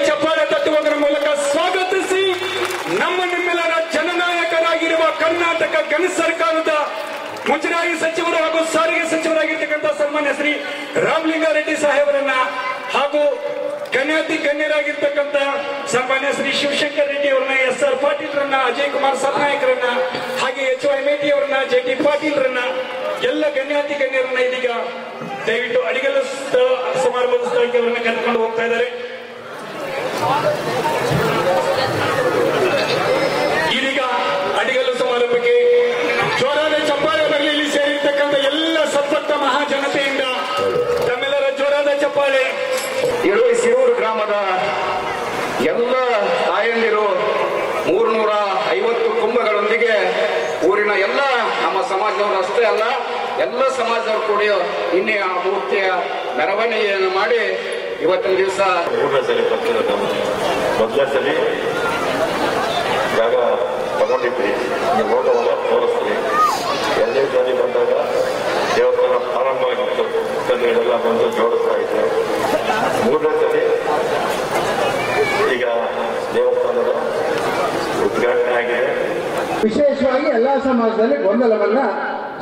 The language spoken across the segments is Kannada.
ಚಪ್ಪಾಳೆ ತಟ್ಟುವುದರ ಮೂಲಕ ಸ್ವಾಗತಿಸಿ ನಮ್ಮ ನಿಮ್ಮೆಲ್ಲರ ಜನನಾಯಕರಾಗಿರುವ ಕರ್ನಾಟಕ ಗಣ ಸರ್ಕಾರದ ಮುಜರಾಯಿ ಸಚಿವರು ಹಾಗೂ ಸಾರಿಗೆ ಸಚಿವರಾಗಿರ್ತಕ್ಕಂಥ ಸನ್ಮಾನ್ಯ ಶ್ರೀ ರಾಮಲಿಂಗಾರೆಡ್ಡಿ ಸಾಹೇಬರನ್ನ ಹಾಗೂ ಗಣ್ಯರಾಗಿರ್ತಕ್ಕಂಥ ಸನ್ಮಾನ್ಯ ಶ್ರೀ ಶಿವಶಂಕರ್ ರೆಡ್ಡಿ ಅವರನ್ನ SR ಪಾಟೀಲ್ರನ್ನ ಅಜಯ್ ಕುಮಾರ್ ಸರ್ನಾಯಕರನ್ನ ಹಾಗೆ HY ಮೇಟಿ ಅವರನ್ನ JT ಪಾಟೀಲ್ರನ್ನ ಎಲ್ಲ ಗಣ್ಯರನ್ನ ಇದೀಗ ದಯವಿಟ್ಟು ಅಡಿಗಲ್ಲ ಸಮಾರಂಭದ ಸ್ಥಳಕ್ಕೆ ಅವರನ್ನ ಕರೆದುಕೊಂಡು ಹೋಗ್ತಾ ಇದ್ದಾರೆ. ಇದೀಗ ಅಡಿಗಲ್ಲು ಸಮಾರಂಭಕ್ಕೆ ಜೋರಾದ ಚಪ್ಪಾಳೆ ಬರಲಿ. ಇಲ್ಲಿ ಸೇರಿರ್ತಕ್ಕಂಥ ಎಲ್ಲ ಸದ್ಭಕ್ತ ಮಹಾಜನತೆಯಿಂದ ತಮ್ಮೆಲ್ಲರ ಜೋರಾದ ಚಪ್ಪಾಳೆ. ಸಿರೂರು ಗ್ರಾಮದ ಎಲ್ಲ ತಾಯಂದಿರು 350 ಕುಂಭಗಳೊಂದಿಗೆ ಊರಿನ ಎಲ್ಲ ನಮ್ಮ ಸಮಾಜದವರು ಅಷ್ಟೇ ಅಲ್ಲ ಎಲ್ಲ ಸಮಾಜದವರು ಕೂಡ ಇನ್ನೇ ಆ ಮೂರ್ತಿಯ ಮೆರವಣಿಗೆಯನ್ನು ಮಾಡಿ ಇವತ್ತಿನ ದಿವಸ ಮೊದಲ ಸಲ ಜಾಗ ತಗೊಂಡಿದ್ವಿ. ನೀವು ಹೋಗುವಾಗ ತೋರಿಸ್ತೀವಿ. ಎರಡನೇ ಸಾರಿ ಬಂದಾಗ ದೇವಸ್ಥಾನ ಪ್ರಾರಂಭ ಆಗಿತ್ತು. ಕಲ್ಲುಗಳೆಲ್ಲ ಬಂದು ಜೋಡಿಸ್ತಾ ಇದ್ರು. ಮೂರನೇ ಸಲ ಈಗ ದೇವಸ್ಥಾನದ ಉದ್ಘಾಟನೆ ಆಗಿದೆ. ವಿಶೇಷವಾಗಿ ಎಲ್ಲಾ ಸಮಾಜದಲ್ಲಿ ಗೊಂದಲವನ್ನ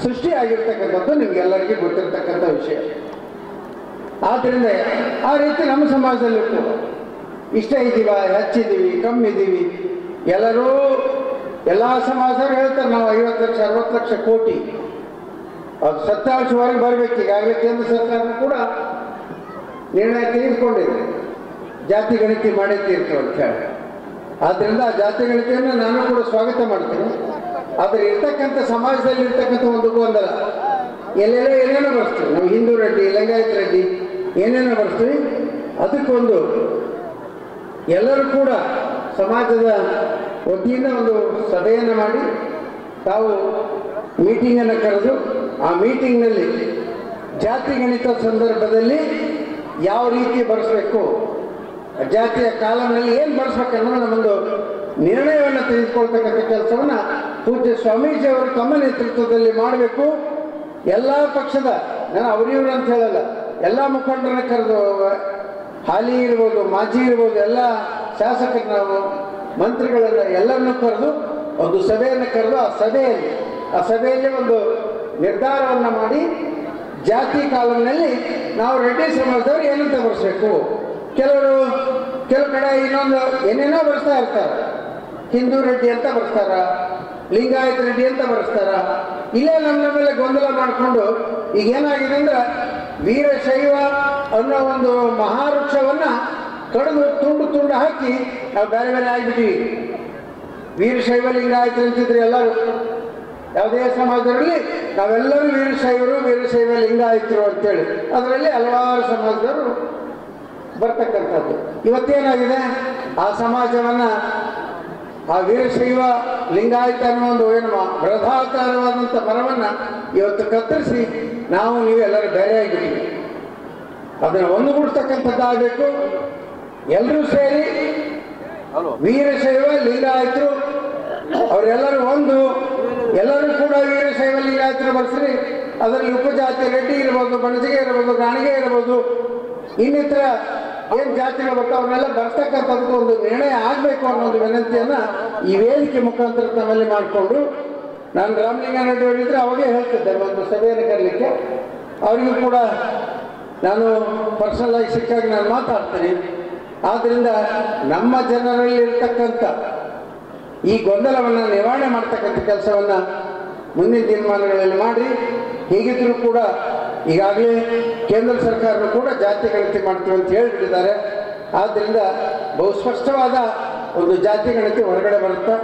ಸೃಷ್ಟಿಯಾಗಿರ್ತಕ್ಕಂಥದ್ದು ನಿಮ್ಗೆಲ್ಲರಿಗೂ ಗೊತ್ತಿರತಕ್ಕಂಥ ವಿಷಯ. ಆದ್ರಿಂದ ಆ ರೀತಿ ನಮ್ಮ ಸಮಾಜದಲ್ಲಿ ಇಷ್ಟ ಇದ್ದೀವ, ಹೆಚ್ಚಿದ್ದೀವಿ, ಕಮ್ಮಿದ್ದೀವಿ, ಎಲ್ಲರೂ ಎಲ್ಲ ಸಮಾಜದವರು ಹೇಳ್ತಾರೆ ನಾವು 50 ಲಕ್ಷ 60 ಲಕ್ಷ ಕೋಟಿ ಅದು ಸತ್ಯಾಂಶವಾಗಿ ಬರಬೇಕು. ಈಗಾಗಲೇ ಕೇಂದ್ರ ಸರ್ಕಾರ ಕೂಡ ನಿರ್ಣಯ ತೆಗೆದುಕೊಂಡಿದೆ, ಜಾತಿ ಗಣತಿ ಮಾಡೇ ತೀರ್ತು ಅಂತ ಹೇಳಿ. ಆದ್ದರಿಂದ ಆ ಜಾತಿ ಗಣತಿಯನ್ನು ನಾನು ಕೂಡ ಸ್ವಾಗತ ಮಾಡ್ತೇನೆ. ಆದರೆ ಇರ್ತಕ್ಕಂಥ ಸಮಾಜದಲ್ಲಿ ಇರ್ತಕ್ಕಂಥ ಒಂದು ಗೊಂದಲ ಎಲ್ಲೆಲ್ಲ ಏನೇನೋ ಬರ್ತೀವಿ ನಾವು, ಹಿಂದೂ ರೆಡ್ಡಿ, ಲಿಂಗಾಯತ ರೆಡ್ಡಿ ಏನೇನೋ ಬರ್ತೀವಿ. ಅದಕ್ಕೊಂದು ಎಲ್ಲರೂ ಕೂಡ ಸಮಾಜದ ವತಿಯಿಂದ ಒಂದು ಸಭೆಯನ್ನು ಮಾಡಿ ತಾವು ಮೀಟಿಂಗನ್ನು ಕರೆದು ಆ ಮೀಟಿಂಗ್ನಲ್ಲಿ ಜಾತಿ ಗಣಿತ ಸಂದರ್ಭದಲ್ಲಿ ಯಾವ ರೀತಿ ಬರೆಸಬೇಕು, ಜಾತಿಯ ಕಾಲಂನಲ್ಲಿ ಏನು ಬರೆಸ್ಬೇಕನ್ನೋ ನಮ್ಮೊಂದು ನಿರ್ಣಯವನ್ನು ತೆಗೆದುಕೊಳ್ತಕ್ಕಂಥ ಕೆಲಸವನ್ನು ಪೂಜ್ಯ ಸ್ವಾಮೀಜಿ ಅವರು ತಮ್ಮ ನೇತೃತ್ವದಲ್ಲಿ ಮಾಡಬೇಕು. ಎಲ್ಲ ಪಕ್ಷದ, ನಾನು ಅವರಿವರು ಅಂತ ಹೇಳಲ್ಲ, ಎಲ್ಲ ಮುಖಂಡರನ್ನ ಕರೆದು, ಹಾಲಿ ಇರ್ಬೋದು, ಮಾಜಿ ಇರ್ಬೋದು, ಎಲ್ಲ ಶಾಸಕರು, ನಾವು ಮಂತ್ರಿಗಳೆಲ್ಲ ಎಲ್ಲರನ್ನೂ ಕರೆದು ಒಂದು ಸಭೆಯನ್ನು ಕರೆದು ಆ ಸಭೆಯಲ್ಲಿ ಒಂದು ನಿರ್ಧಾರವನ್ನು ಮಾಡಿ ಜಾತಿ ಕಾಲಂನಲ್ಲಿ ನಾವು ರೆಡ್ಡಿ ಸಮಾಜದವರು ಏನಂತ ಬರೆಸ್ಬೇಕು. ಕೆಲವು ಕಡೆ ಇನ್ನೊಂದು ಏನೇನೋ ಬರೆಸ್ತಾ ಇರ್ತಾರೆ. ಹಿಂದೂ ರೆಡ್ಡಿ ಅಂತ ಬರೆಸ್ತಾರ, ಲಿಂಗಾಯತ ರೆಡ್ಡಿ ಅಂತ ಬರೆಸ್ತಾರ. ಇಲ್ಲೇ ನಮ್ಮ ಮೇಲೆ ಗೊಂದಲ ಮಾಡಿಕೊಂಡು ಈಗ ಏನಾಗಿದೆ ಅಂದ್ರೆ ವೀರಶೈವ ಅನ್ನೋ ಒಂದು ಮಹಾವೃಕ್ಷವನ್ನ ಕಡಿದು ತುಂಡು ಹಾಕಿ ನಾವು ಬೇರೆ ಬೇರೆ ಆಗಿಬಿಟ್ಟಿವಿ. ವೀರಶೈವ ಲಿಂಗಾಯತ ಅಂತಿದ್ರೆ ಎಲ್ಲರೂ ಯಾವುದೇ ಸಮಾಜದಲ್ಲಿ ನಾವೆಲ್ಲರೂ ವೀರಶೈವರು, ವೀರಶೈವ ಲಿಂಗಾಯತರು ಅಂತೇಳಿ ಅದರಲ್ಲಿ ಹಲವಾರು ಸಮಾಜದವರು ಬರ್ತಕ್ಕಂಥದ್ದು. ಇವತ್ತೇನಾಗಿದೆ, ಆ ಸಮಾಜವನ್ನ ಆ ವೀರಶೈವ ಲಿಂಗಾಯತ ಅನ್ನೋ ಒಂದು ಏನು ಬೃಹದಾಕಾರವಾದಂಥ ಮರವನ್ನ ಇವತ್ತು ಕತ್ತರಿಸಿ ನಾವು ನೀವೆಲ್ಲರೂ ಬೇರೆ ಆಗಿಬಿಟ್ಟಿವಿ. ಅದನ್ನು ಒಂದುಗೂಡಿಸ್ತಕ್ಕಂಥದ್ದಾಗಬೇಕು. ಎಲ್ಲರೂ ಸೇರಿ ವೀರಶೈವ ಲಿಂಗಾಯತರು ಅವರೆಲ್ಲರೂ ಎಲ್ಲರೂ ಕೂಡ ವೀರಶೈವ ಲಿಂಗಾಯತರು ಬರ್ಸ್ರಿ. ಅದರಲ್ಲಿ ಉಪಜಾತಿ ರೆಡ್ಡಿ ಇರ್ಬೋದು, ಬಣಜಿಗೆ ಇರ್ಬೋದು, ಗಾಣಿಗೆ ಇರ್ಬೋದು, ಇನ್ನಿತರ ಏನು ಜಾತಿಗಳು ಬರ್ತಾವೆ ಅವನ್ನೆಲ್ಲ ಬರ್ತಕ್ಕಂಥದ್ದು ಒಂದು ನಿರ್ಣಯ ಆಗಬೇಕು ಅನ್ನೋ ಒಂದು ವಿನಂತಿಯನ್ನು ಈ ವೇದಿಕೆ ಮುಖಾಂತರ ತಮ್ಮಲ್ಲಿ ಮಾಡಿಕೊಂಡು, ನಾನು ರಾಮಲಿಂಗಾರೆಡ್ಡಿ ಅವರಿದ್ರೆ ಅವಾಗೇ ಹೇಳ್ತಿದ್ದೆ ಒಂದು ಸಭೆಯನ್ನು ಕರೀಲಿಕ್ಕೆ. ಅವರಿಗೂ ಕೂಡ ನಾನು ಪರ್ಸನಲ್ ಆಗಿ ಸಿಕ್ಕಾಗ ನಾನು ಮಾತಾಡ್ತೀನಿ. ಆದ್ದರಿಂದ ನಮ್ಮ ಜನರಲ್ಲಿ ಇರ್ತಕ್ಕಂಥ ಈ ಗೊಂದಲವನ್ನು ನಿವಾರಣೆ ಮಾಡ್ತಕ್ಕಂಥ ಕೆಲಸವನ್ನು ಮುಂದಿನ ದಿನಮಾನಗಳಲ್ಲಿ ಮಾಡಿ, ಹೀಗಿದ್ರೂ ಕೂಡ ಈಗಾಗಲೇ ಕೇಂದ್ರ ಸರ್ಕಾರನೂ ಕೂಡ ಜಾತಿ ಗಣತಿ ಮಾಡ್ತೀವಿ ಅಂತ ಹೇಳಿಬಿಟ್ಟಿದ್ದಾರೆ. ಆದ್ದರಿಂದ ಬಹು ಸ್ಪಷ್ಟವಾದ ಒಂದು ಜಾತಿ ಗಣತಿ ಹೊರಗಡೆ ಬರುತ್ತೆ.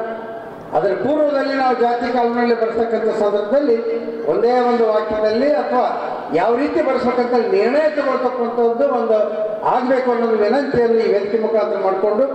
ಅದರ ಪೂರ್ವದಲ್ಲಿ ನಾವು ಜಾತಿ ಕಾಲದಲ್ಲಿ ಬರೆಸ್ತಕ್ಕಂಥ ಸಂದರ್ಭದಲ್ಲಿ ಒಂದೇ ಒಂದು ವಾಕ್ಯದಲ್ಲಿ ಅಥವಾ ಯಾವ ರೀತಿ ಬರೆಸ್ಬೇಕಂತ ನಿರ್ಣಯ ತಗೊಳ್ತಕ್ಕಂಥದ್ದು ಒಂದು ಆಗಬೇಕು ಅನ್ನೋದು ವಿನಂತಿಯನ್ನು ಈ ವೇದಿಕೆ ಮುಖಾಂತರ ಮಾಡಿಕೊಂಡು